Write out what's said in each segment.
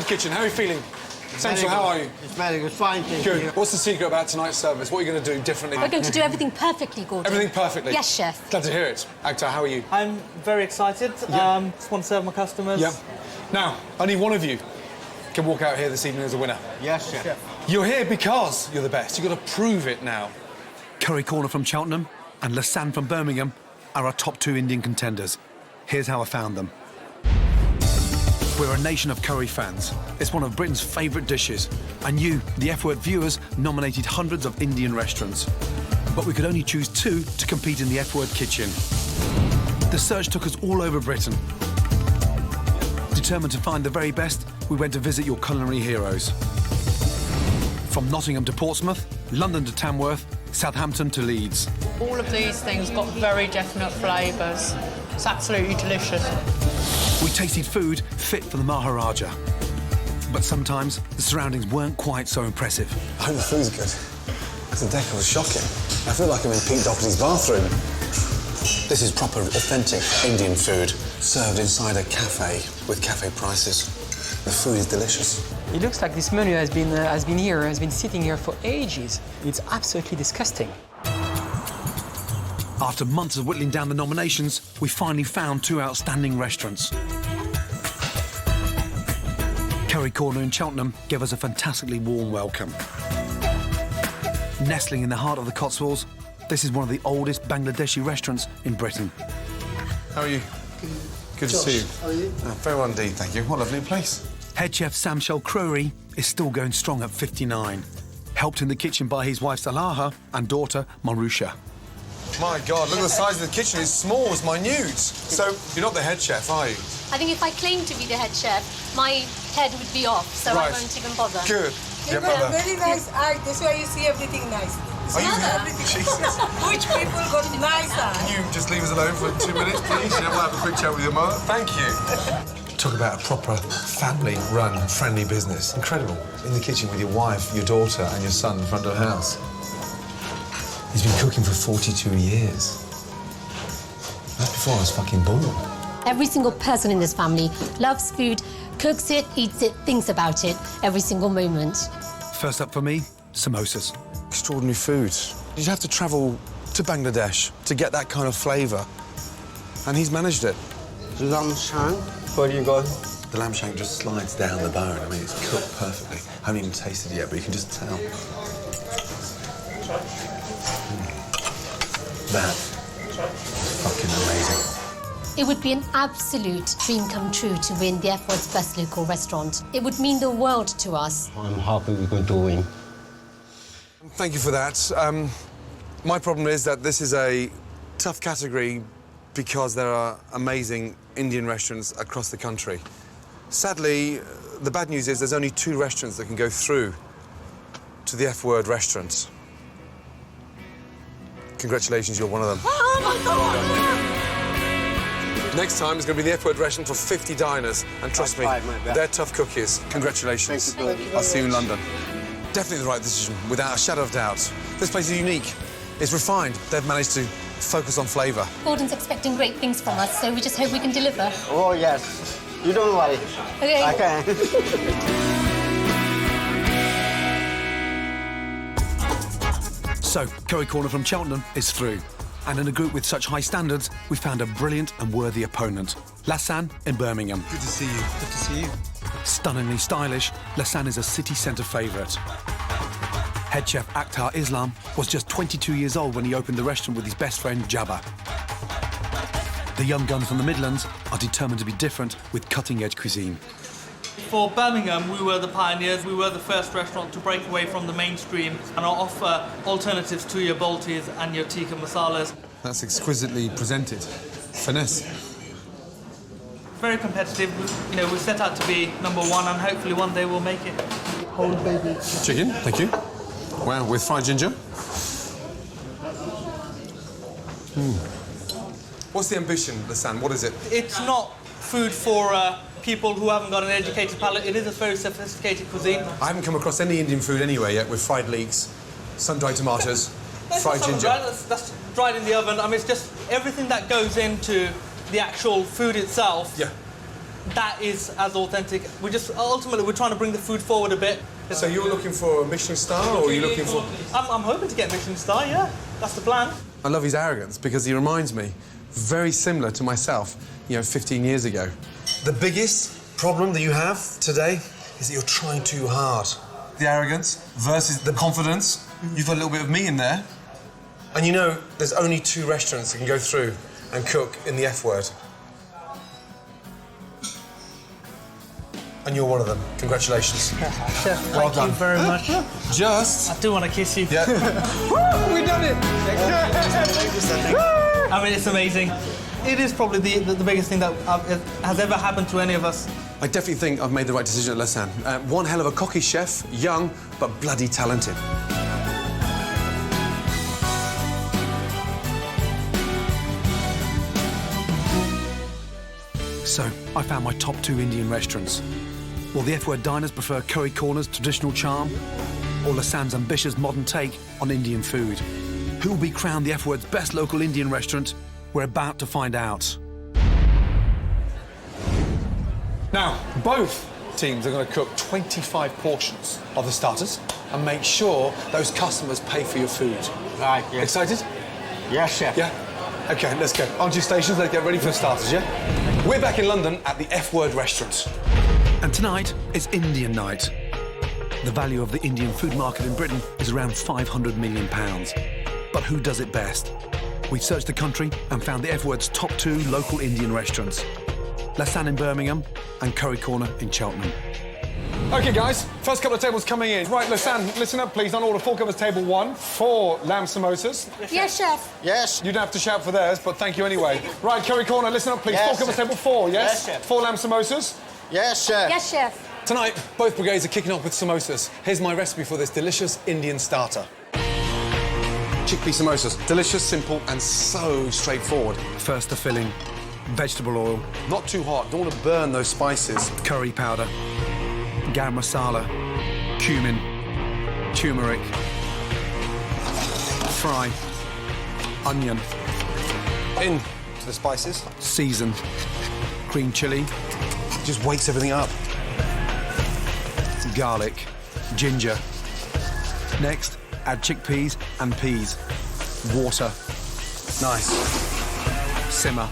kitchen. How are you feeling? Central, how are you? It's very good, fine, thank Good. you. What's the secret about tonight's service? What are you going to do differently? We're going to do everything perfectly, Gordon. Everything perfectly? Yes, chef. Glad to hear it. Actor, how are you? I'm very excited. Yeah. Just want to serve my customers. Yeah. Now, only one of you can walk out here this evening as a winner. Yes, chef. You're here because you're the best. You've got to prove it now. Curry Corner from Cheltenham and Lasagne from Birmingham are our top 2 Indian contenders. Here's how I found them. We're a nation of curry fans. It's one of Britain's favourite dishes. And you, the F-Word viewers, nominated hundreds of Indian restaurants. But we could only choose 2 to compete in the F-Word kitchen. The search took us all over Britain. Determined to find the very best, we went to visit your culinary heroes. From Nottingham to Portsmouth, London to Tamworth, Southampton to Leeds. All of these things got very definite flavours. It's absolutely delicious. We tasted food fit for the Maharaja. But sometimes the surroundings weren't quite so impressive. I hope the food's good. Because the decor was shocking. I feel like I'm in Pete Doherty's bathroom. This is proper, authentic Indian food, served inside a cafe with cafe prices. The food is delicious. It looks like this menu has been sitting here for ages. It's absolutely disgusting. After months of whittling down the nominations, we finally found 2 outstanding restaurants. Curry Corner in Cheltenham gave us a fantastically warm welcome. Nestling in the heart of the Cotswolds, this is one of the oldest Bangladeshi restaurants in Britain. How are you? Good to see you. How are you? Very well indeed, thank you. What a lovely place. Head chef Samshel Crowry is still going strong at 59, helped in the kitchen by his wife Salaha and daughter Marusha. My God, look at the size of the kitchen. It's small, it's minute. So, you're not the head chef, are you? I think if I claimed to be the head chef, my head would be off, so Right. I won't even bother. Good. You got very nice eye. That's why you see everything nice. Are you Everything. Jesus. Which people got nice eye? Can you just leave us alone for 2 minutes, please? You know, we'll have a quick chat with your mother. Thank you. Talk about a proper family-run, friendly business. Incredible. In the kitchen with your wife, your daughter and your son in front of the house. He's been cooking for 42 years. That's before I was fucking born. Every single person in this family loves food, cooks it, eats it, thinks about it every single moment. First up for me, samosas. Extraordinary food. You'd have to travel to Bangladesh to get that kind of flavour. And he's managed it. Lamb shank. What do you got? The lamb shank just slides down the bone. I mean, it's cooked perfectly. I haven't even tasted it yet, but you can just tell. That's fucking amazing. It would be an absolute dream come true to win the F-Word's best local restaurant. It would mean the world to us. I'm happy we're going to win. Thank you for that. My problem is that this is a tough category because there are amazing Indian restaurants across the country. Sadly, the bad news is there's only 2 restaurants that can go through to the F-Word restaurant. Congratulations, you're one of them. Oh, my God! Next time, it's going to be the F-Word restaurant for 50 diners. And trust me, they're tough cookies. Congratulations. Thank you. I'll see you in London. Definitely the right decision, without a shadow of doubt. This place is unique. It's refined. They've managed to focus on flavour. Gordon's expecting great things from us, so we just hope we can deliver. Oh, yes. You don't worry. Okay. I can. So, Curry Corner from Cheltenham is through. And in a group with such high standards, we found a brilliant and worthy opponent. Lasagne in Birmingham. Good to see you. Good to see you. Stunningly stylish, Lasagne is a city centre favourite. Head chef Akhtar Islam was just 22 years old when he opened the restaurant with his best friend Jabba. The young guns from the Midlands are determined to be different with cutting-edge cuisine. For Birmingham, we were the pioneers. We were the first restaurant to break away from the mainstream and offer alternatives to your boltis and your tikka masalas. That's exquisitely presented. Finesse. Very competitive. We set out to be number 1, and hopefully one day we'll make it. Hold, baby. Chicken, thank you. Wow, with fried ginger. What's the ambition, Lasagne? What is it? It's not food for people who haven't got an educated palate. It is a very sophisticated cuisine. I haven't come across any Indian food anywhere yet with fried leeks, sun-dried tomatoes, That's fried not ginger. sun-dried, that's dried in the oven. I mean, it's just everything that goes into the actual food itself. Yeah. that is as authentic. Ultimately, we're trying to bring the food forward a bit. So you're looking for a Michelin star, or are you looking for... I'm hoping to get Michelin star, yeah. That's the plan. I love his arrogance because he reminds me very similar to myself, 15 years ago. The biggest problem that you have today is that you're trying too hard. The arrogance versus the confidence. You've got a little bit of me in there. And there's only 2 restaurants that can go through and cook in the F word. And you're one of them. Congratulations. Chef, Well thank done. you very much. Just... I do want to kiss you. Yeah. Woo! We've done it! I mean, it's amazing. It is probably the biggest thing that has ever happened to any of us. I definitely think I've made the right decision at Lausanne. One hell of a cocky chef, young, but bloody talented. So, I found my top 2 Indian restaurants. Will the F-word diners prefer Curry Corner's traditional charm, or Lausanne's ambitious modern take on Indian food? Who will be crowned the F-word's best local Indian restaurant? We're about to find out. Now, both teams are going to cook 25 portions of the starters and make sure those customers pay for your food. Right, yes. Excited? Yes, chef. Yeah? OK, let's go. On to your stations, let's get ready for the starters, yeah? We're back in London at the F-word restaurant. And tonight, it's Indian night. The value of the Indian food market in Britain is around £500 million. But who does it best? We've searched the country and found the F-word's top 2 local Indian restaurants. Lausanne in Birmingham and Curry Corner in Cheltenham. OK, guys, first couple of tables coming in. Right, Lausanne, listen up, please. On order, 4 covers, table 1, 4 lamb samosas. Yes, chef. Yes. You don't have to shout for theirs, but thank you anyway. Right, Curry Corner, listen up, please. Yes. 4 covers, table 4, yes? Yes, chef. 4 lamb samosas. Yes, chef. Yes, chef. Tonight, both brigades are kicking off with samosas. Here's my recipe for this delicious Indian starter. Chickpea samosas. Delicious, simple, and so straightforward. First the filling, vegetable oil, Not too hot. Don't want to burn those spices. curry powder, garam masala, cumin, turmeric, fry, onion, In to the spices. season, green chilli, Just wakes everything up. garlic, ginger. Next, add chickpeas and peas. Water, Nice. simmer.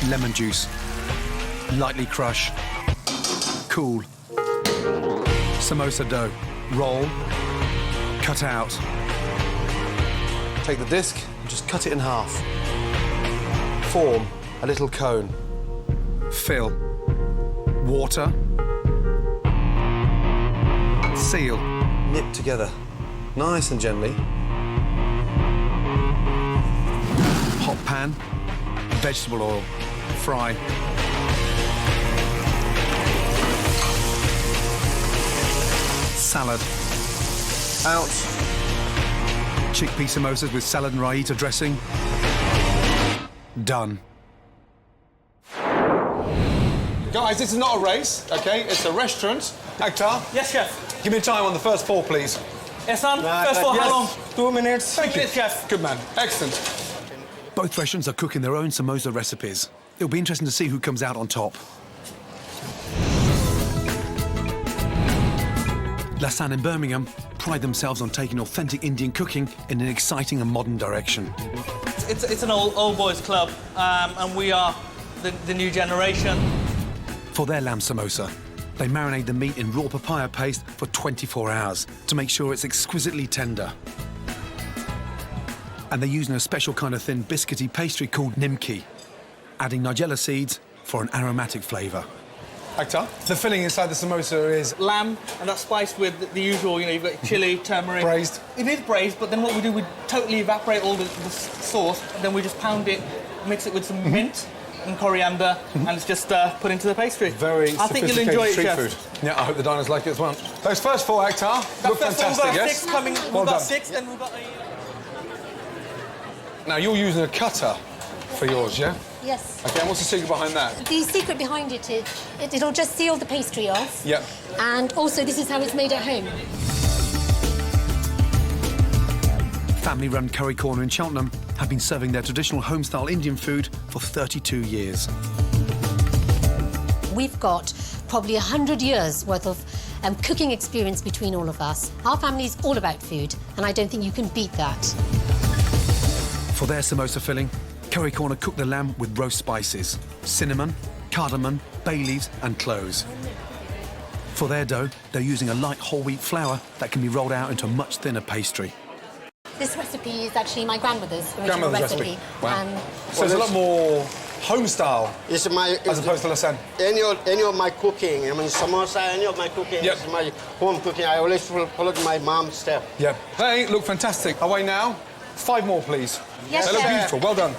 Lemon juice. Lightly crush. Cool. Samosa dough. Roll. Cut out. Take the disc and just cut it in half. Form a little cone. Fill. Water. Seal. Knit together. Nice and gently. Hot pan. Vegetable oil. Fry. Salad. Out. Chickpea samosas with salad and raita dressing. Done. Guys, this is not a race, OK? It's a restaurant. Akhtar, Yes, chef. give me time on the first 4, please. Ehsan, first of all, how long? 2 minutes. Thank you. Yes, chef. Good man. Excellent. Both restaurants are cooking their own samosa recipes. It'll be interesting to see who comes out on top. Lausanne and Birmingham pride themselves on taking authentic Indian cooking in an exciting and modern direction. It's an old boys club, and we are the new generation. For their lamb samosa, they marinate the meat in raw papaya paste for 24 hours to make sure it's exquisitely tender. And they're using a special kind of thin biscuity pastry called nimki, adding nigella seeds for an aromatic flavour. Akhtar, the filling inside the samosa is Lamb, and that's spiced with the usual, you've got chili, turmeric. braised. It is braised, but then what we do, we totally evaporate all the sauce, and then we just pound it, mix it with some mint and coriander, and it's just put into the pastry. Very I think you'll enjoy it, street chef. food. Yeah, I hope the diners like it as well. Those first 4, Akhtar, look That's fantastic, we've got yes? 6 coming. Well We've got done. 6, then we've got a... Now, you're using a cutter for yours, yeah? Yes. OK, and what's the secret behind that? The secret behind it is it'll just seal the pastry off. Yep. And also, this is how it's made at home. Family-run Curry Corner in Cheltenham have been serving their traditional home-style Indian food for 32 years. We've got probably 100 years worth of cooking experience between all of us. Our family's all about food, and I don't think you can beat that. For their samosa filling, Curry Corner cook the lamb with roast spices, cinnamon, cardamom, bay leaves and cloves. For their dough, they're using a light whole wheat flour that can be rolled out into a much thinner pastry. This recipe is actually my grandmother's original recipe. Wow. So it's a lot more home style It's my... as opposed to Lasan. Any of my cooking, I mean, samosa, any of my cooking Yep. is my home cooking. I always follow my mom's step. Yeah. They look fantastic. Away now. 5 more, please. Yes, They look chef. beautiful. Well done.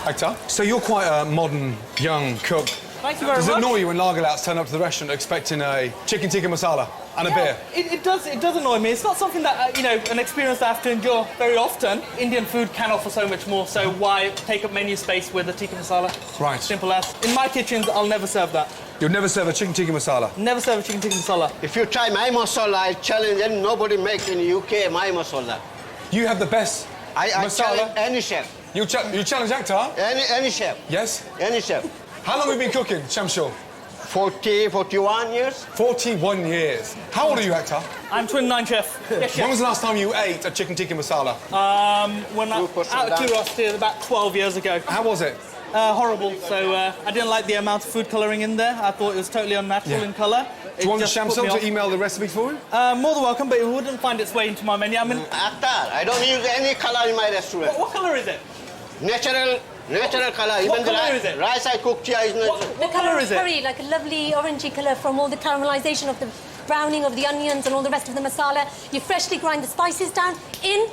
Akhtar, so you're quite a modern, young cook. Thank you very Does much. it annoy you when lagerlouts turn up to the restaurant expecting a chicken tikka masala and a beer? It does annoy me. It's not something that, an experience that I have to endure very often. Indian food can offer so much more, so why take up menu space with a tikka masala? Right. Simple as. In my kitchens, I'll never serve that. You'll never serve a chicken tikka masala? Never serve a chicken tikka masala. If you try my masala, I challenge and nobody make in the UK my masala. You have the best I masala? challenge any chef. You challenge Akhtar? Any chef. Yes? Any chef. How long have you been cooking, Shamshul? 41 years. 41 years. How old are you, Akhtar? I'm 29, chef. Yes, chef. When was the last time you ate a chicken tikka masala? Out of curiosity, about 12 years ago. How was it? Horrible. So I didn't like the amount of food colouring in there. I thought it was totally unnatural in colour. Do you want Shamsul to email the recipe for you? More than welcome, but it wouldn't find its way into my menu. I mean, Akhtar, I don't use any color in my restaurant. what colour is it? Natural color. What Even colour the is it? rice I cook here is not. What colour is it? Curry, like a lovely orangey colour from all the caramelisation of the browning of the onions and all the rest of the masala. You freshly grind the spices down in,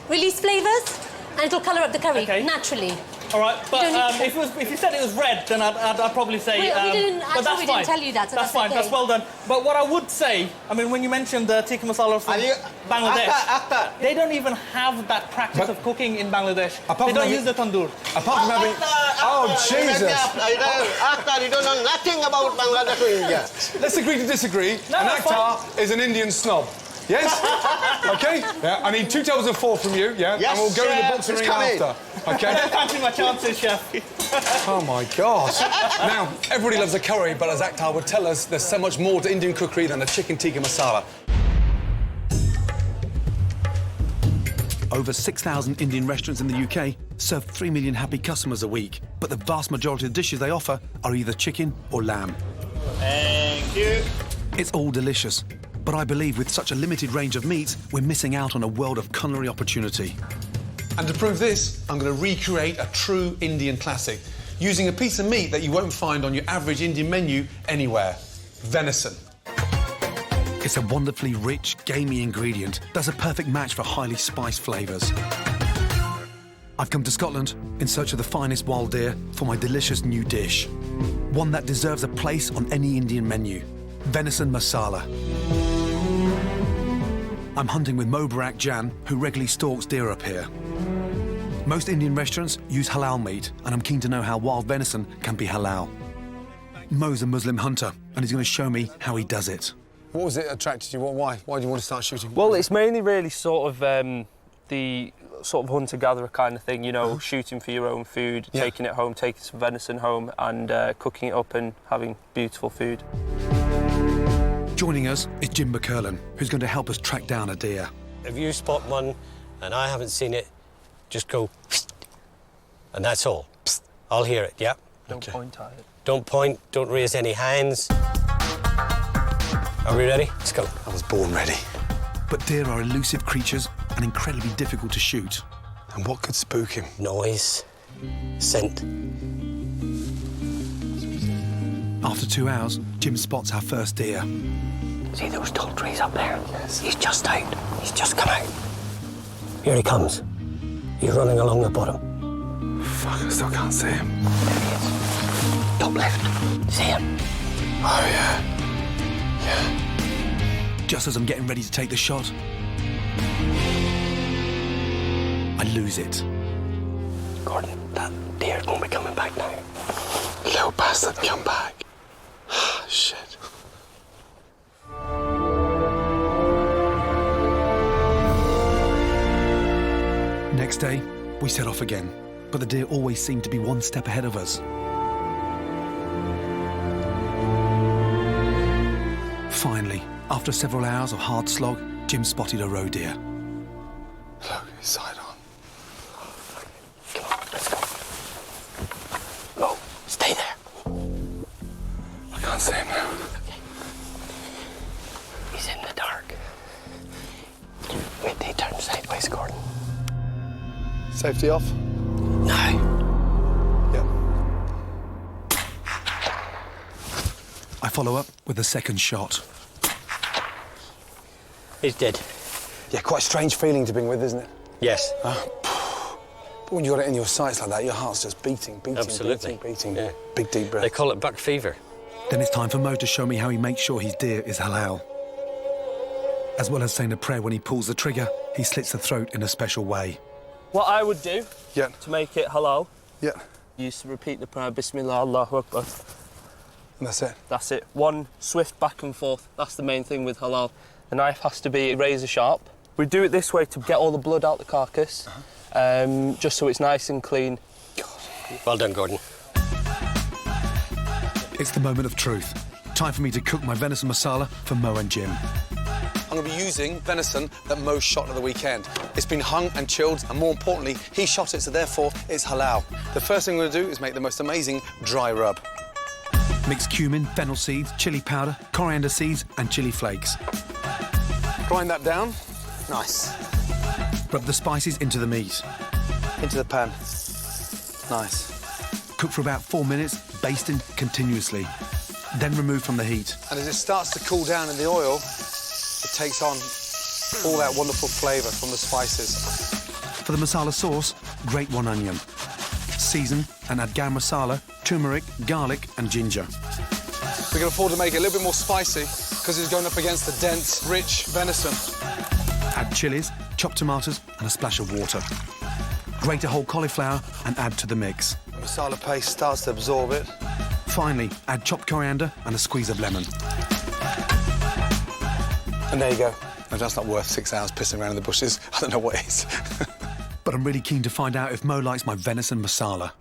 release flavours, and it'll colour up the curry naturally. All right, but if you said it was red, then I'd probably say. We didn't. But that's we fine. didn't tell you that. So that's fine. okay. That's well done. But what I would say, I mean, when you mentioned the tikka masala from Bangladesh, Akhtar. they don't even have that practice of cooking in Bangladesh. They don't use the tandoor. Apart from having... Oh, Jesus! Akhtar, you don't know nothing about Bangladesh or India. Let's agree to disagree. No, and that's Akhtar is an Indian snob. Yes? OK? Yeah, I need 2 tables of 4 from you, yeah? Yes, and we'll go in the chef. boxing It's ring coming. after. OK? I don't fancy my chances, chef. Oh, my God. Now, everybody loves a curry, but as Akhtar would tell us, there's so much more to Indian cookery than a chicken tikka masala. Over 6,000 Indian restaurants in the UK serve 3 million happy customers a week, but the vast majority of dishes they offer are either chicken or lamb. Thank you. It's all delicious, but I believe with such a limited range of meats, we're missing out on a world of culinary opportunity. And to prove this, I'm going to recreate a true Indian classic, using a piece of meat that you won't find on your average Indian menu anywhere: venison. It's a wonderfully rich, gamey ingredient that's a perfect match for highly spiced flavours. I've come to Scotland in search of the finest wild deer for my delicious new dish. One that deserves a place on any Indian menu: venison masala. I'm hunting with Mo Barak Jan, who regularly stalks deer up here. Most Indian restaurants use halal meat, and I'm keen to know how wild venison can be halal. Mo's a Muslim hunter, and he's going to show me how he does it. What was it attracted you? Why? Why do you want to start shooting? Well, it's mainly really sort of the sort of hunter-gatherer kind of thing, you know, shooting for your own food, taking it home, taking some venison home and cooking it up and having beautiful food. Joining us is Jim McCurlin, who's going to help us track down a deer. If you spot one and I haven't seen it, just go, psst, and that's all. Psst. I'll hear it, yeah? Don't point at it. Don't point, don't raise any hands. Are we ready? Let's go. I was born ready. But deer are elusive creatures and incredibly difficult to shoot. And what could spook him? Noise, scent. After 2 hours, Jim spots our first deer. See those tall trees up there? Yes. He's just out. He's just come out. Here he comes. He's running along the bottom. Fuck, I still can't see him. There he is. Top left. See him? Oh, yeah. Yeah. Just as I'm getting ready to take the shot, I lose it. Gordon, that deer won't be coming back now. Little bastard, come back. Shit. Next day, we set off again, but the deer always seemed to be one step ahead of us. After several hours of hard slog, Jim spotted a roe deer. Look, his side on. Come on, let's go. Go. Stay there. I can't see him now. Okay. He's in the dark. Wait till he turns sideways, Gordon. Safety off? No. Yep. I follow up with a second shot. He's dead. Yeah, quite a strange feeling to be with, isn't it? Yes. But when you got it in your sights like that, your heart's just beating. Absolutely. Beating. Yeah. Big, deep breath. They call it back fever. Then it's time for Mo to show me how he makes sure his deer is halal. As well as saying a prayer when he pulls the trigger, he slits the throat in a special way. What I would do to make it halal, you used to repeat the prayer, Bismillah, Allahu Akbar. And that's it? That's it. One swift back and forth. That's the main thing with halal. The knife has to be razor sharp. We do it this way to get all the blood out the carcass, just so it's nice and clean. Well done, Gordon. It's the moment of truth. Time for me to cook my venison masala for Mo and Jim. I'm going to be using venison that Mo shot at the weekend. It's been hung and chilled, and more importantly, he shot it, so therefore it's halal. The first thing I'm going to do is make the most amazing dry rub. Mix cumin, fennel seeds, chilli powder, coriander seeds and chilli flakes. Grind that down. Nice. Rub the spices into the meat. Into the pan. Nice. Cook for about 4 minutes, basting continuously. Then remove from the heat. And as it starts to cool down in the oil, it takes on all that wonderful flavour from the spices. For the masala sauce, grate 1 onion. Season and add garam masala, turmeric, garlic and ginger. We can afford to make it a little bit more spicy because it's going up against the dense, rich venison. Add chilies, chopped tomatoes and a splash of water. Grate a whole cauliflower and add to the mix. The masala paste starts to absorb it. Finally, add chopped coriander and a squeeze of lemon. And there you go. No, that's not worth 6 hours pissing around in the bushes. I don't know what is. But I'm really keen to find out if Mo likes my venison masala.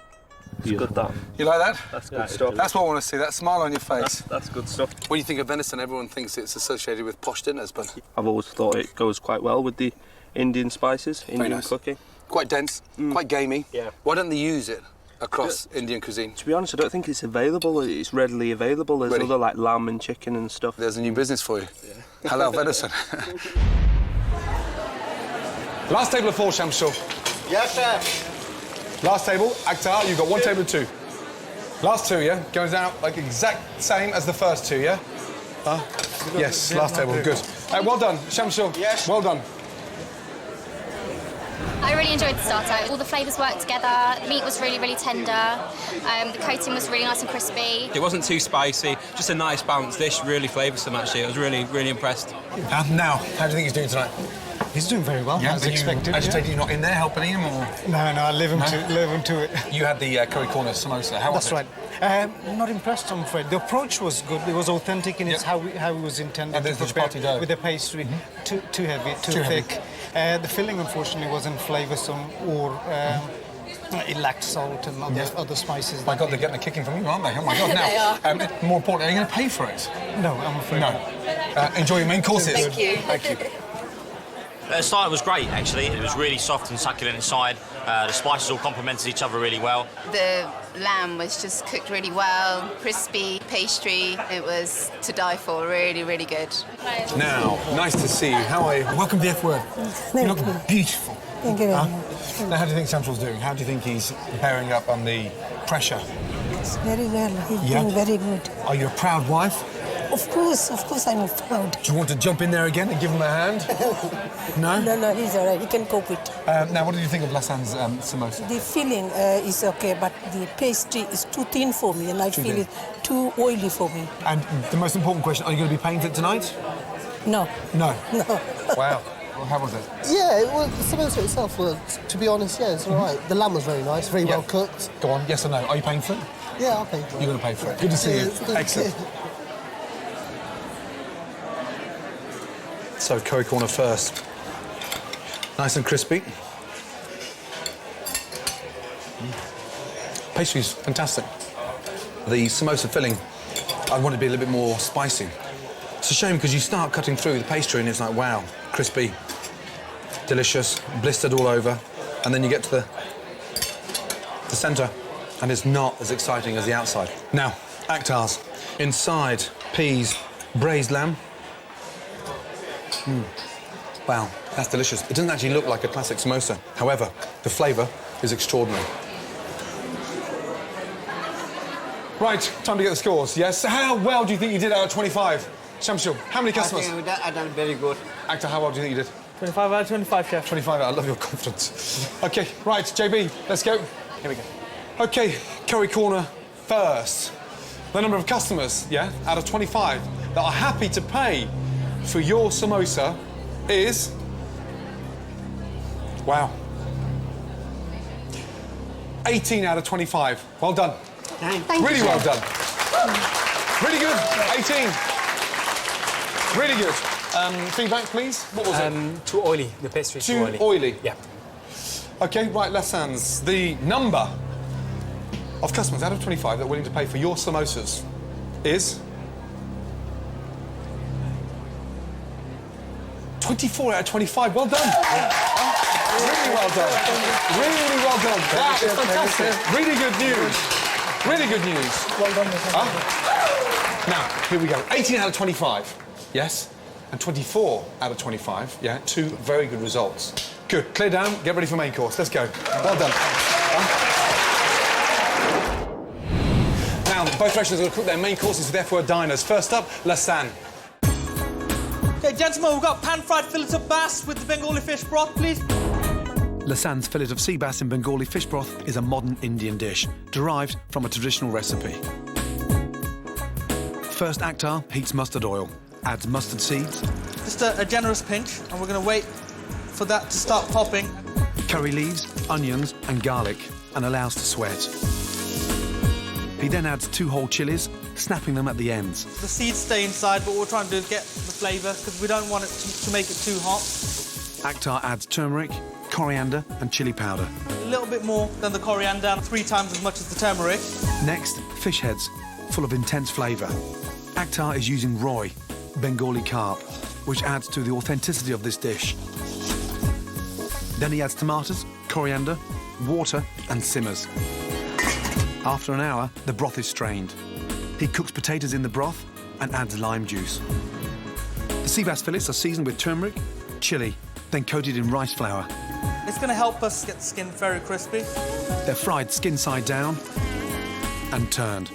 It's good, that. You like that? That's good stuff. That's what I want to see, that smile on your face. That's good stuff. When you think of venison, everyone thinks it's associated with posh dinners, but... I've always thought it goes quite well with the Indian spices, Indian cooking. Quite dense, quite gamey. Yeah. Why don't they use it across Indian cuisine? To be honest, I don't think it's available. It's readily available. There's other, like, lamb and chicken and stuff. There's a new business for you. Yeah. Halal venison. Last table of 4, Shamsul. Yes, sir. Last table, Akhtar, you've got 1 table of 2. Last 2, yeah? Going down like exact same as the first 2, yeah? Yes, last table, good. Well done, Shamsul. Yes. Well done. I really enjoyed the starter. All the flavours worked together. The meat was really, really tender. The coating was really nice and crispy. It wasn't too spicy, just a nice balanced dish, really flavoursome actually. I was really, really impressed. Now, how do you think he's doing tonight? He's doing very well, as expected. Agitated, you're not in there helping him, or...? No, I leave him to it. You had the curry corner samosa. How was it? That's right. Not impressed, I'm afraid. The approach was good. It was authentic in its how it was intended to prepare with the pastry. Too heavy, too thick. The filling, unfortunately, wasn't flavoursome or... it lacked salt and other spices. My God, they're getting a kicking from you, aren't they? Oh, my God, now. More importantly, are you going to pay for it? No, I'm afraid not. Enjoy your main courses. Thank you. Thank you. The starter was great, actually. It was really soft and succulent inside. The spices all complemented each other really well. The lamb was just cooked really well, crispy, pastry. It was to die for, really, really good. Now, nice to see you. How are you? Welcome to the F Word. You look beautiful. Thank you very much. Now, how do you think Shamsul's doing? How do you think he's bearing up on the pressure? It's very well. He's doing very good. Are you a proud wife? Of course I'm proud. Do you want to jump in there again and give him a hand? No? No, he's all right. He can cope with it. Now, what did you think of Lassan's samosa? The filling is okay, but the pastry is too thin for me, and I feel it's too oily for me. And the most important question, are you going to be paying for it tonight? No. No? No. Wow. Well, how was it? Yeah, the samosa itself was, to be honest, it's all right. The lamb was very nice, very well cooked. Go on, yes or no? Are you paying for it? Yeah, I'll pay for it. You're going to pay for it. Good to see you. Excellent. So, curry corner first. Nice and crispy. Pastry's fantastic. The samosa filling, I want it to be a little bit more spicy. It's a shame because you start cutting through the pastry and it's like, wow, crispy, delicious, blistered all over, and then you get to the centre and it's not as exciting as the outside. Now, Akhtar's. Inside, peas, braised lamb. Wow, that's delicious. It doesn't actually look like a classic samosa. However, the flavour is extraordinary. Right, time to get the scores, yes? How well do you think you did out of 25? Shamsul, how many customers? I think I done very good. Akhtar, how well do you think you did? 25 out of 25, chef. 25 out, I love your confidence. OK, right, JB, let's go. Here we go. OK, curry corner first. The number of customers, yeah, out of 25 that are happy to pay for your samosa is... Wow. 18 out of 25. Well done. Thank really you. well done. Really good. 18. Really good. Feedback, please. What was it? Too oily. The pastry is too oily. Too oily? Yeah. OK, right, left hands. The number of customers out of 25 that are willing to pay for your samosas is... 24 out of 25. Well done. Really well done. Really well done. That is fantastic. Really good news. Really good news. Well done, Now, here we go. 18 out of 25. Yes. And 24 out of 25. Yeah, 2 very good results. Good. Clear down. Get ready for main course. Let's go. Well done. Now, both restaurants are going to cook their main courses, therefore diners. First up, Lasan. Okay, gentlemen, we've got pan-fried fillet of bass with the Bengali fish broth, please. Lasan's fillet of sea bass in Bengali fish broth is a modern Indian dish, derived from a traditional recipe. First, Akhtar heats mustard oil, adds mustard seeds. Just a generous pinch, and we're going to wait for that to start popping. Curry leaves, onions and garlic, and allows to sweat. He then adds 2 whole chilies, snapping them at the ends. The seeds stay inside, but what we're trying to do is get the flavour, because we don't want it to make it too hot. Akhtar adds turmeric, coriander and chili powder. A little bit more than the coriander, 3 times as much as the turmeric. Next, fish heads, full of intense flavour. Akhtar is using roi, Bengali carp, which adds to the authenticity of this dish. Then he adds tomatoes, coriander, water and simmers. After an hour, the broth is strained. He cooks potatoes in the broth and adds lime juice. The sea bass fillets are seasoned with turmeric, chilli, then coated in rice flour. It's going to help us get the skin very crispy. They're fried skin side down and turned.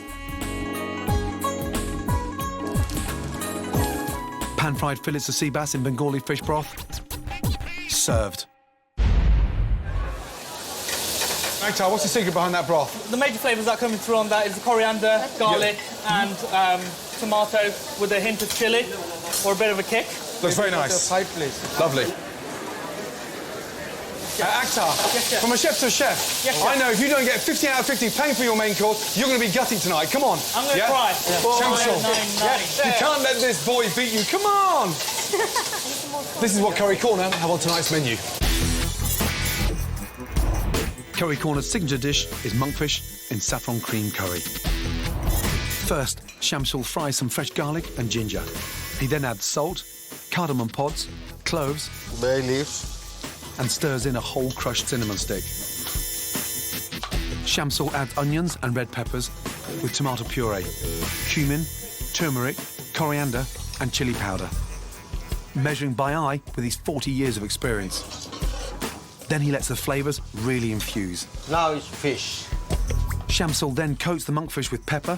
Pan-fried fillets of sea bass in Bengali fish broth, served. Akhtar, what's the secret behind that broth? The major flavours that are coming through on that is the coriander, garlic and tomato with a hint of chilli or a bit of a kick. Looks very nice. Side, please. Lovely. Akhtar, yes, from a chef to a chef, yes, I know if you don't get 50 out of 50 paying for your main course, you're going to be gutting tonight. Come on. I'm going to try. You can't let this boy beat you. Come on. This is what Curry Corner have on tonight's menu. Curry Corner's signature dish is monkfish in saffron cream curry. First, Shamsul fries some fresh garlic and ginger. He then adds salt, cardamom pods, cloves, bay leaves, and stirs in a whole crushed cinnamon stick. Shamsul adds onions and red peppers with tomato puree, cumin, turmeric, coriander and chili powder, measuring by eye with his 40 years of experience. Then he lets the flavours really infuse. Now it's fish. Shamsul then coats the monkfish with pepper,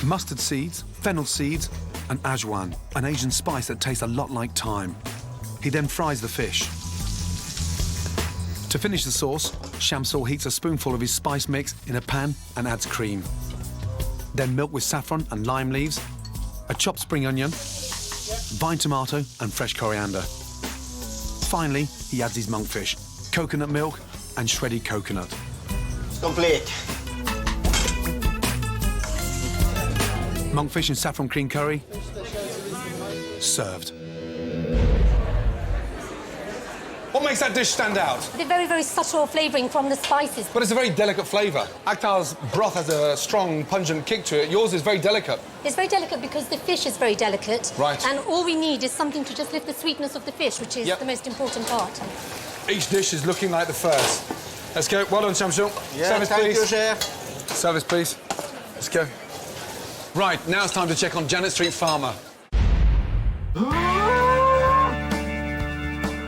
mustard seeds, fennel seeds and ajwan, an Asian spice that tastes a lot like thyme. He then fries the fish. To finish the sauce, Shamsul heats a spoonful of his spice mix in a pan and adds cream. Then milk with saffron and lime leaves, a chopped spring onion, vine tomato and fresh coriander. Finally, he adds his monkfish, coconut milk and shredded coconut. It's complete. Monkfish and saffron cream curry, served. What makes that dish stand out? The very, very subtle flavouring from the spices. But it's a very delicate flavour. Akhtar's broth has a strong, pungent kick to it. Yours is very delicate. It's very delicate because the fish is very delicate. Right. And all we need is something to just lift the sweetness of the fish, which is the most important part. Each dish is looking like the first. Let's go. Well done, Shamsul. Yeah, Service, thank please. you, chef. Service, please. Let's go. Right, now it's time to check on Janet Street Farmer.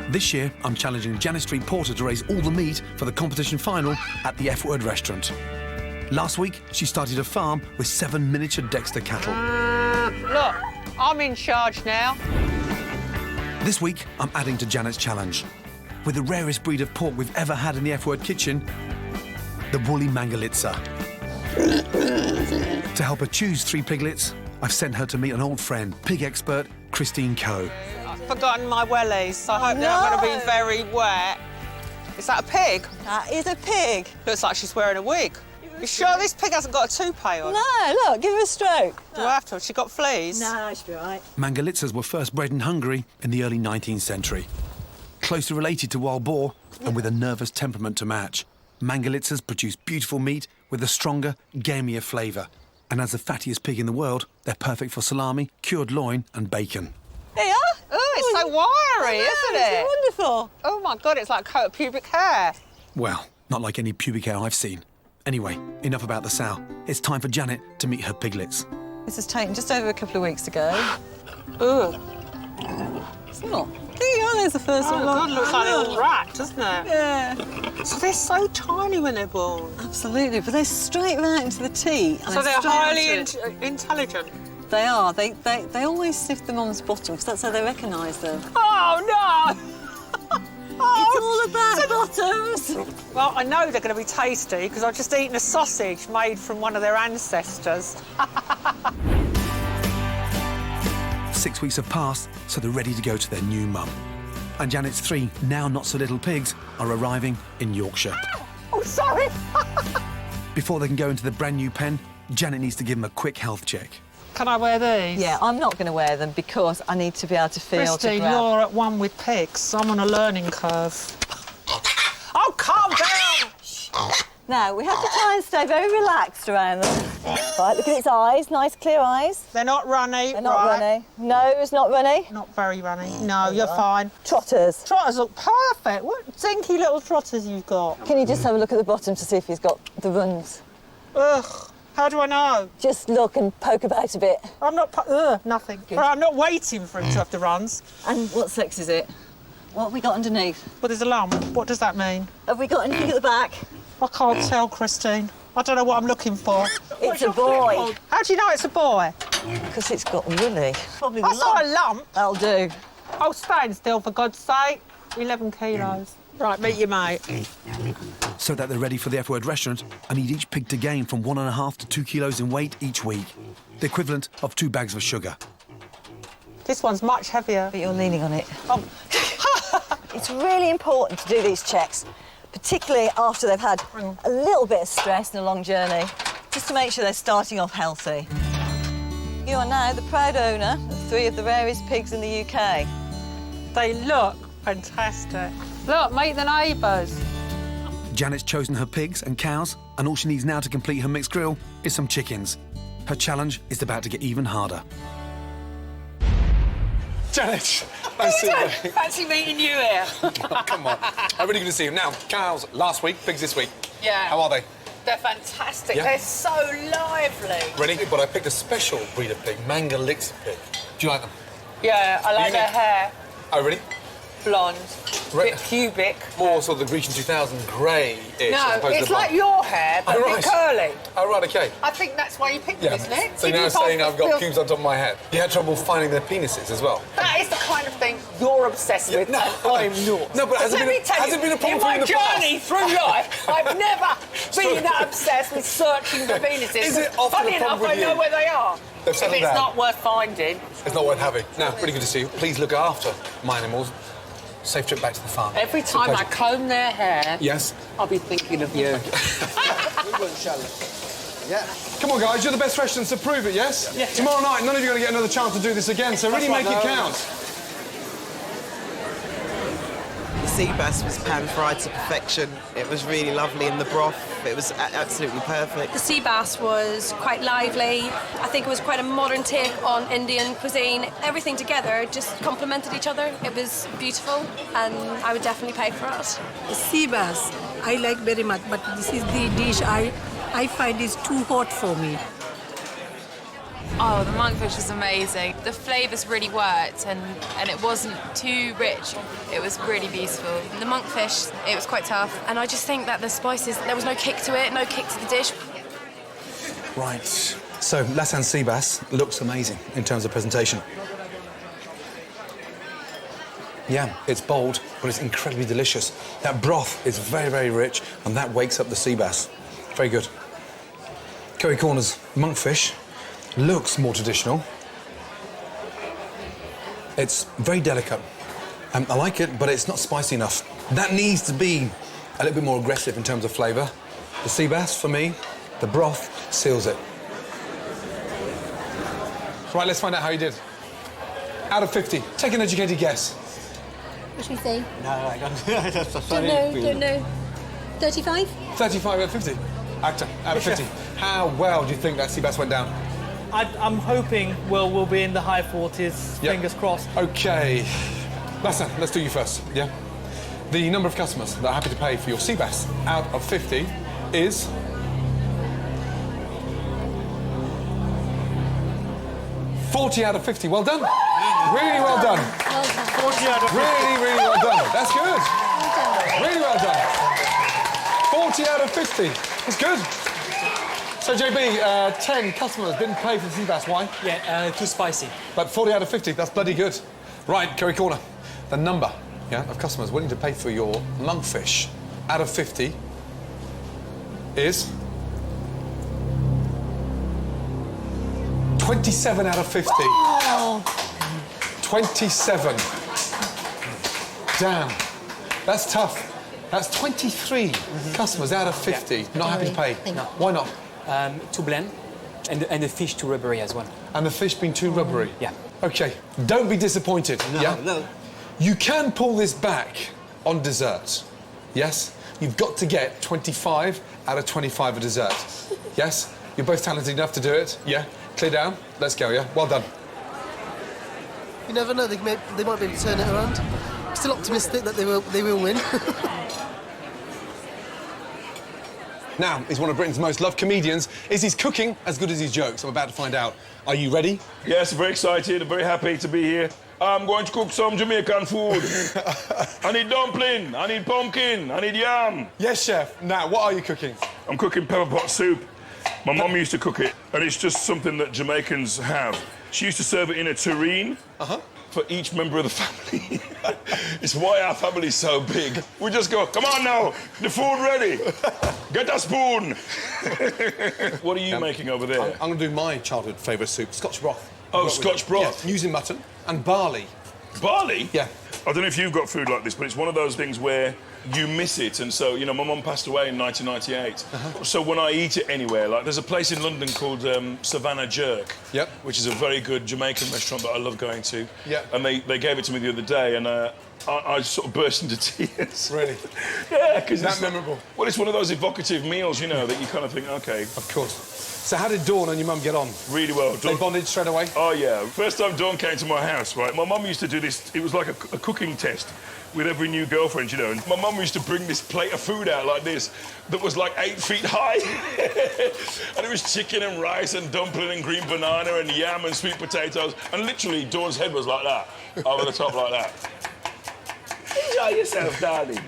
This year, I'm challenging Janet Street Porter to raise all the meat for the competition final at the F-Word restaurant. Last week, she started a farm with 7 miniature Dexter cattle. Look, I'm in charge now. This week, I'm adding to Janet's challenge. With the rarest breed of pork we've ever had in the F-Word kitchen, the woolly Mangalitsa. To help her choose 3 piglets, I've sent her to meet an old friend, pig expert Christine Coe. Forgotten my wellies, so I hope they're not going to be very wet. Is that a pig? That is a pig. Looks like she's wearing a wig. You sure this pig hasn't got a toupee on? No, look, give her a stroke. Do I have to? Has she got fleas? No, she'll be all right. Mangalitsas were first bred in Hungary in the early 19th century. Closely related to wild boar and with a nervous temperament to match, Mangalitsas produce beautiful meat with a stronger, gamier flavour. And as the fattiest pig in the world, they're perfect for salami, cured loin and bacon. They are? Oh, it's so wiry, isn't it? It's wonderful. Oh, my God, it's like a coat of pubic hair. Well, not like any pubic hair I've seen. Anyway, enough about the sow. It's time for Janet to meet her piglets. This has taken just over a couple of weeks to go. Ugh. It's not. There's the first one. Oh, God, looks like a little rat, doesn't it? Yeah. So they're so tiny when they're born. Absolutely, but they're straight right into the teeth. So they're highly intelligent. They are. They always sniff the mum's bottom because that's how they recognise them. Oh, no! It's all about bottoms. Well, I know they're going to be tasty because I've just eaten a sausage made from one of their ancestors. 6 weeks have passed, so they're ready to go to their new mum. And Janet's 3 now not-so-little pigs are arriving in Yorkshire. Oh, sorry. Before they can go into the brand-new pen, Janet needs to give them a quick health check. Can I wear these? Yeah, I'm not going to wear them because I need to be able to feel Christine, to grab. you're at one with pigs. I'm on a learning curve. Oh, calm down! Now, we have to try and stay very relaxed around them. Right, look at its eyes, nice clear eyes. They're not runny. They're not runny. Nose, not runny. Not very runny. No, you're fine. Trotters. Trotters look perfect. What dinky little trotters you've got. Can you just have a look at the bottom to see if he's got the runs? Ugh. How do I know? Just look and poke about a bit. I'm not... nothing. Right, I'm not waiting for him to have the runs. And what sex is it? What have we got underneath? Well, there's a lump. What does that mean? Have we got anything at the back? I can't tell, Christine. I don't know what I'm looking for. It's a boy. How do you know it's a boy? Because it's got woolly. Probably That's not a lump. That'll do. Oh, stand still, for God's sake. 11 kilos. Right, meet your mate. So that they're ready for the F-Word restaurant, I need each pig to gain from 1.5 to 2 kilos in weight each week, the equivalent of 2 bags of sugar. This one's much heavier. But you're leaning on it. Oh. It's really important to do these checks, particularly after they've had a little bit of stress and a long journey, just to make sure they're starting off healthy. You are now the proud owner of 3 of the rarest pigs in the UK. They look fantastic. Look, meet the neighbours. Janet's chosen her pigs and cows, and all she needs now to complete her mixed grill is some chickens. Her challenge is about to get even harder. Janet, Fancy meeting you here. Oh, come on. I'm really good to see you. Now, cows last week, pigs this week. Yeah. How are they? They're fantastic. Yeah. They're so lively. Ready? But I picked a special breed of pig, Mangalitsa pig. Do you like them? Yeah, I like their hair. Oh, really? Blonde, bit pubic. More sort of the Grecian 2000 grey-ish. No, it's like your hair, but a bit curly. Oh, right, OK. I think that's why you picked them, isn't it? So now saying I've got pubes on top of my head. You had trouble finding their penises as well? That is the kind of thing you're obsessed with, and I'm not. No, but has it been a problem for you in the past? In my journey through life, I've never been that obsessed with searching for penises. Is it often Funny a problem enough, with I you? know where they are. They've If settled it's down. not worth finding. It's not worth having. Now, really good to see you. Please look after my animals. Safe trip back to the farm. Every It's a time I pleasure. comb their hair, Yes. I'll be thinking of you. Yeah. Come on, guys, you're the best restaurant, so prove it, yes? Yeah. Tomorrow night, none of you are going to get another chance to do this again, so really make it count. sea bass was pan-fried to perfection. It was really lovely in the broth. It was absolutely perfect. The sea bass was quite lively. I think it was quite a modern take on Indian cuisine. Everything together just complemented each other. It was beautiful, and I would definitely pay for it. The sea bass, I like very much, but this is the dish I find is too hot for me. Oh, the monkfish was amazing. The flavours really worked, and it wasn't too rich. It was really beautiful. The monkfish, it was quite tough, and I just think that the spices, there was no kick to it, no kick to the dish. Right. So, Lassan sea bass looks amazing in terms of presentation. Yeah, it's bold, but it's incredibly delicious. That broth is very, very rich, and that wakes up the sea bass. Very good. Curry Corner's monkfish looks more traditional. It's very delicate. I like it, but it's not spicy enough. That needs to be a little bit more aggressive in terms of flavour. The sea bass, for me, the broth seals it. Right, let's find out how you did. Out of 50, take an educated guess. What should we say? No, I don't. Don't know. 35? 35 out of 50. Actor, out of 50. How well do you think that sea bass went down? I'm hoping we'll be in the high 40s, fingers crossed. OK. Lassan, let's do you first, yeah? The number of customers that are happy to pay for your sea bass out of 50 is... ...40 out of 50. Well done. Really well done. 40 out of 50. Really well done. That's good. Really well done. 40 out of 50. That's good. So, JB, 10 customers didn't pay for the sea bass. Why? Yeah, too spicy. But 40 out of 50, that's bloody good. Right, Curry Corner, the number of customers willing to pay for your monkfish out of 50 is... 27 out of 50. Oh. 27. Damn. That's tough. That's 23 customers out of 50 not happy to pay. No. Why not? Too bland, and the fish too rubbery as well. And the fish being too rubbery? Yeah. OK, don't be disappointed, No. You can pull this back on dessert, yes? You've got to get 25 out of 25 a dessert, yes? You're both talented enough to do it, yeah? Clear down, let's go, yeah? Well done. You never know, they might be able to turn it around. Still optimistic that they will win. Now, he's one of Britain's most loved comedians. Is his cooking as good as his jokes? I'm about to find out. Are you ready? Yes, very excited, very happy to be here. I'm going to cook some Jamaican food. I need dumpling, I need pumpkin, I need yam. Yes, chef. Now, what are you cooking? I'm cooking pepper pot soup. My mum used to cook it, and it's just something that Jamaicans have. She used to serve it in a tureen for each member of the family. It's why our family's so big. We just go, come on now, the food ready. Get a spoon. What are you making over there? I'm going to do my childhood favourite soup, Scotch broth. Oh, Scotch broth? Yeah, using mutton and barley. Barley? Yeah. I don't know if you've got food like this, but it's one of those things where you miss it. And so, you know, my mum passed away in 1998. So when I eat it anywhere, like there's a place in London called Savannah Jerk, which is a very good Jamaican restaurant that I love going to. And they gave it to me the other day, and I sort of burst into tears. Really? Yeah, because it's memorable. Well, it's one of those evocative meals, you know, that you kind of think, OK. Of course. So how did Dawn and your mum get on? Really well. They bonded straight away? Oh, yeah. First time Dawn came to my house, right, my mum used to do this, it was like a cooking test with every new girlfriend, you know, and my mum used to bring this plate of food out like this that was like 8 feet high. And it was chicken and rice and dumpling and green banana and yam and sweet potatoes, and literally Dawn's head was like that, over the top like that. Enjoy yourself, darling.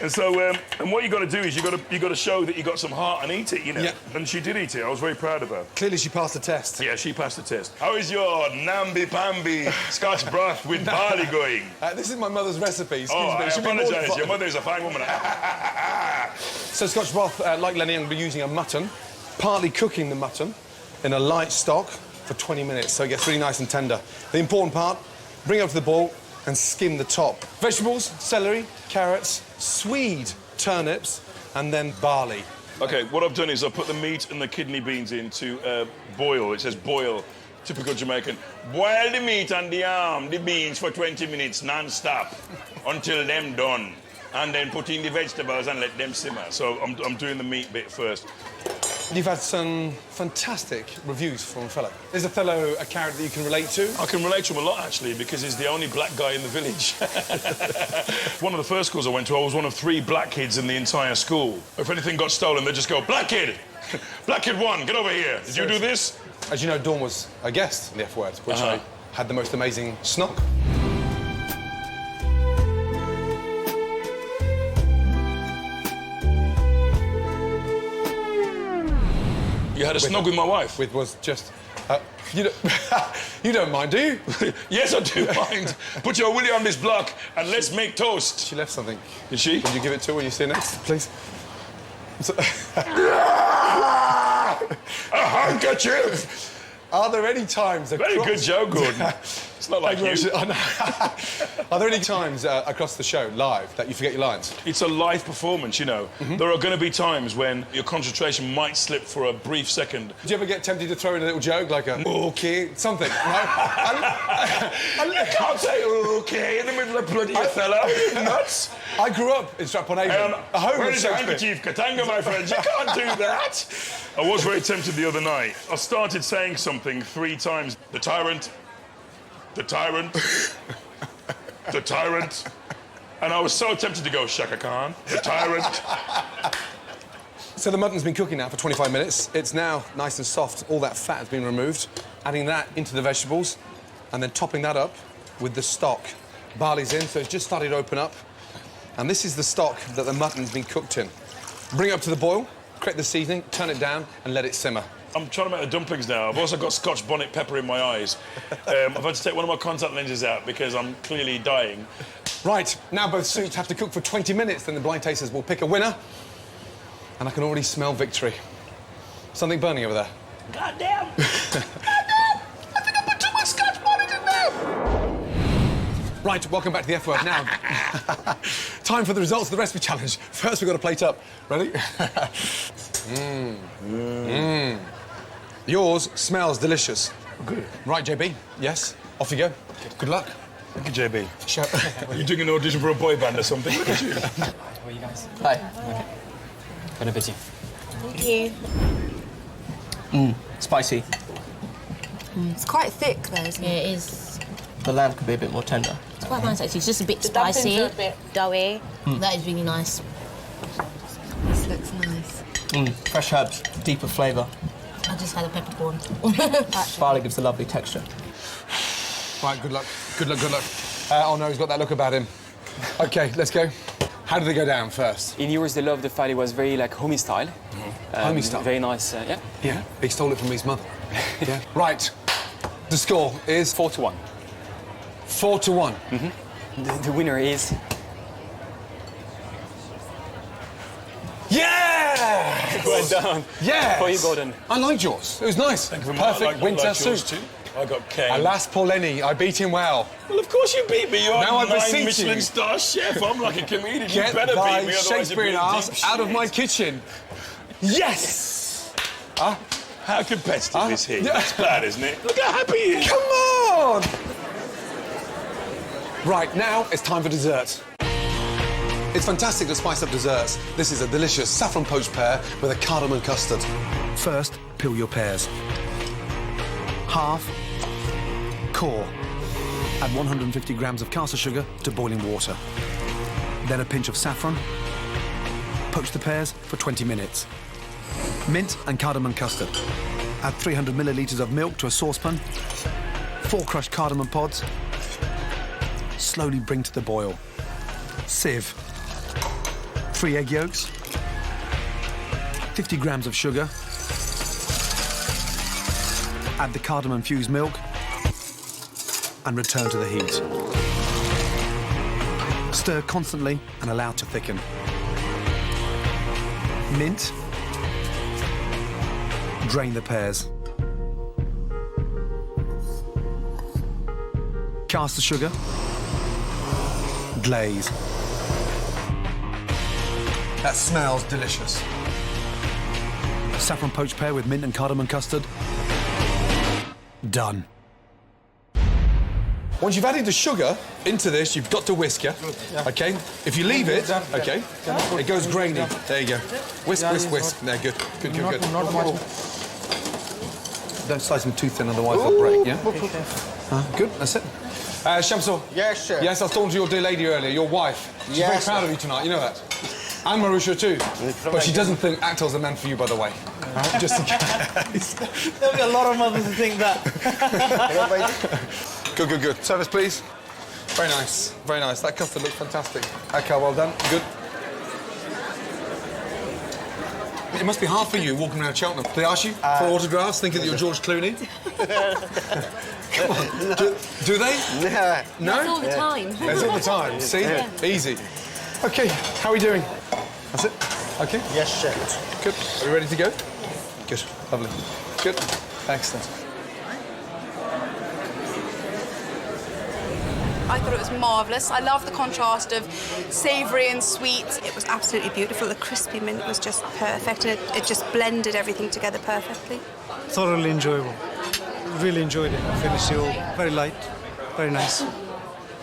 And so, and what you got to do is you got to show that you got some heart and eat it, you know. Yeah. And she did eat it. I was very proud of her. Clearly, she passed the test. Yeah, she passed the test. How is your namby-pamby Scotch broth with barley going? This is my mother's recipe. Excuse me. I apologise. Your mother is a fine woman. So, Scotch broth, like Lenny, I'm going to be using a mutton, partly cooking the mutton in a light stock for 20 minutes, so it gets really nice and tender. The important part: bring it up to the boil and skim the top. Vegetables: celery, carrots, swede, turnips, and then barley. OK, what I've done is I've put the meat and the kidney beans in to boil. It says boil, typical Jamaican. Boil the meat and the beans for 20 minutes non-stop until them done. and then put in the vegetables and let them simmer. So I'm doing the meat bit first. You've had some fantastic reviews from Othello. Is Othello a character that you can relate to? I can relate to him a lot, actually, because he's the only black guy in the village. One of the first schools I went to, I was one of 3 black kids in the entire school. If anything got stolen, they'd just go, black kid! Black kid 1, get over here. Did you do this? As you know, Dawn was a guest in the F Word, which I had the most amazing snog. You had a snog with my wife? With was just... you don't mind, do you? Yes, I do mind. Put your willy on this block and let's make toast. She left something. Did she? Would you give it to her when you see her next, please? A handkerchief! Are there any times across... Very good joke, Gordon. It's not like you. Are there any times across the show, live, that you forget your lines? It's a live performance, you know. There are going to be times when your concentration might slip for a brief second. Do you ever get tempted to throw in a little joke, like a okay, something? No? You can't say okay in the middle of bloody Othello. Are you nuts? I grew up in Stratpon-Avon. Where is the handkerchief, Katanga, my friend? You can't do that. I was very tempted the other night. I started saying something 3 times. The tyrant, the tyrant, the tyrant. And I was so tempted to go, Shaka Khan, the tyrant. So the mutton's been cooking now for 25 minutes. It's now nice and soft. All that fat has been removed. Adding that into the vegetables and then topping that up with the stock. Barley's in, so it's just started to open up. And this is the stock that the mutton's been cooked in. Bring it up to the boil, create the seasoning, turn it down and let it simmer. I'm trying to make the dumplings now. I've also got Scotch bonnet pepper in my eyes. I've had to take one of my contact lenses out because I'm clearly dying. Right, now both soups have to cook for 20 minutes, then the blind tasters will pick a winner. And I can already smell victory. Something burning over there. God damn! God damn! I think I put too much Scotch bonnet in there! Right, welcome back to the F Word now. Time for the results of the recipe challenge. First, we've got to plate up. Ready? Yours smells delicious. Good. Right, JB. Yes. Off you go. Good luck. Thank you, JB. Are you doing an audition for a boy band or something? Look at you. How are you guys? Hi. Okay. Bon appetit. Thank you. Spicy. It's quite thick, though, isn't it? Yeah, it is. The lamb could be a bit more tender. It's quite nice, actually. It's just a bit The spicy, dumplings are a bit doughy. That is really nice. This looks nice. Fresh herbs, deeper flavour. I just had a peppercorn. Barley gives a lovely texture. Right, good luck. Good luck, good luck. Oh, no, he's got that look about him. OK, let's go. How did they go down first? In yours, the love the file. It was very, like, homey style. Homey style? Very nice, yeah. Yeah, he stole it from his mother. Yeah. Right. The score is? 4-1. 4-1. The winner is... Yeah! Well done. Yeah! For you, Gordon. I liked yours. It was nice. Thank you very much. Perfect winter soup. Too. I got cake. Alas, poor Lenny, I beat him well. Well, of course you beat me. You're Now I a beseech Michelin you. star chef. I'm like a comedian. Get You better thy beat me, otherwise Shakespearean you're being ass deep out of shit. my kitchen. Yes! How competitive is he? Yeah. That's bad, isn't it? Look how happy he is. Come on! Right, now it's time for dessert. It's fantastic to spice up desserts. This is a delicious saffron poached pear with a cardamom custard. First, peel your pears. Halve, core. Add 150 grams of caster sugar to boiling water. Then a pinch of saffron. Poach the pears for 20 minutes. Mint and cardamom custard. Add 300 millilitres of milk to a saucepan. 4 crushed cardamom pods. Slowly bring to the boil. Sieve. 3 egg yolks. 50 grams of sugar. Add the cardamom-fused milk and return to the heat. Stir constantly and allow to thicken. Mint. Drain the pears. Cast the sugar. Glaze. That smells delicious. Saffron poached pear with mint and cardamom custard. Done. Once you've added the sugar into this, you've got to whisk, yeah? OK? If you leave it, OK, it goes grainy. There you go. Whisk, whisk, whisk. There, good. Good, good, good. Not much. Don't slice them too thin, otherwise they'll break, yeah? Good, that's it. Shamsul. Yes, sir. Yes, I was talking to your dear lady earlier, your wife. She's very proud of you tonight, you know that? And Marusha too. But she doesn't think Akhtar's the man for you, by the way. Just in case. There'll be a lot of mothers who think that. Good, good, good. Service, please. Very nice, very nice. That custard looks fantastic. OK, well done. Good. It must be hard for you walking around Cheltenham. They ask you for autographs, thinking that you're George Clooney? Come on. Do they? No. That's all the time. That's all the time. See? Easy. OK, how are we doing? That's it? OK? Yes, sir. Good. Are we ready to go? Good. Lovely. Good. Excellent. I thought it was marvellous. I love the contrast of savoury and sweet. It was absolutely beautiful. The crispy mint was just perfect. It just blended everything together perfectly. Thoroughly enjoyable. Really enjoyed it. I finished it all very light, very nice.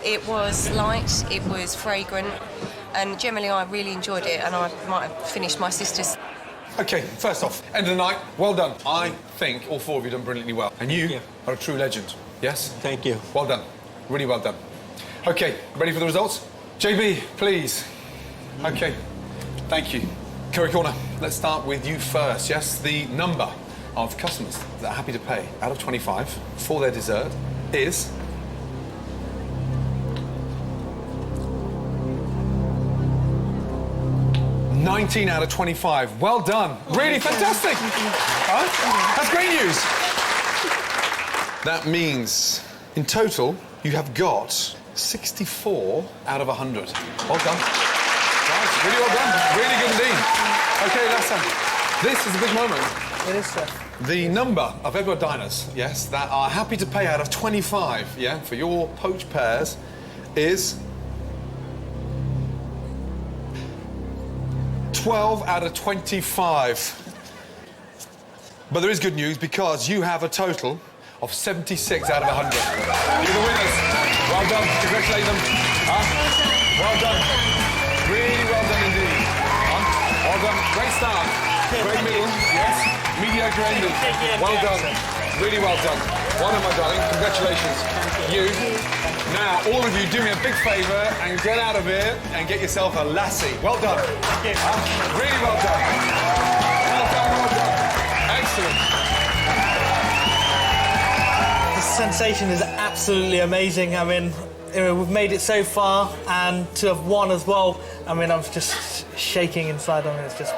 It was light, it was fragrant, and generally I really enjoyed it, and I might have finished my sister's. OK, first off, end of the night, well done. I think all four of you done brilliantly well. And you are a true legend, yes? Thank you. Well done. Really well done. OK, ready for the results? JB, please. OK, thank you. Curry Corner, let's start with you first, yes? The number of customers that are happy to pay out of 25 for their dessert is... 19 out of 25. Well done. Really fantastic. That's great news. That means, in total, you have got 64 out of 100. Well done. Right, really well done. Really good indeed. OK, Lassan, this is a big moment. It is, sir. The number of Edward diners, yes, that are happy to pay out of 25, yeah, for your poached pears is... 12 out of 25. But there is good news because you have a total of 76 out of 100. You're the winners. Well done. Congratulate them. Well done. Really well done indeed. Well done. Great start. Great middle. Yes. Mediocre ending. Well done. Really well done. Well done, my darling. Congratulations. You. Now, all of you, do me a big favour and get out of here and get yourself a lassie. Well done. Thank you. Really well done. Well done, well done. Excellent. The sensation is absolutely amazing. I mean, we've made it so far, and to have won as well, I mean, I'm just shaking inside. I mean, it's just